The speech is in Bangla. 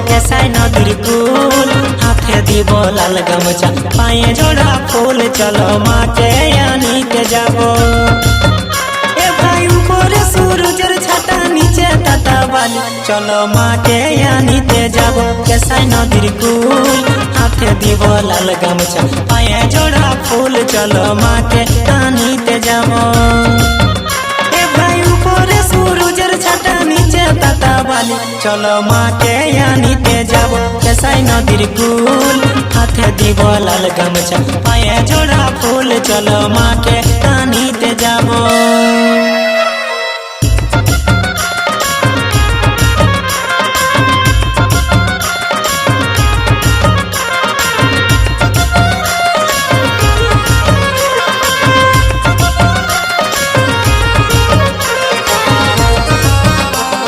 কেসাই নদীর কুল, হাতে দিব লাল গামছা পায়ে জোড়া ফুল, চলো মাকে আনিতে যাব। এ ভাই উপরে সূরজের ছাতা নিচে তাতা বালি, চলো মাকে আনিতে যাব। কেসাই নদীর কুল, হাতে দিব লাল গামছা পায়ে জোড়া ফুল, চলো মাকে আনিতে যাব। এ ভাই উপরে সূরজের ছাতা নিচে তাতা বালি, চলো মাকে আনিতে যাব। কেসাই নদীর কুল, হাতে দিব লাল গামছা পায়ে জোড়া ফুল, চলো মাকে আনিতে যাব।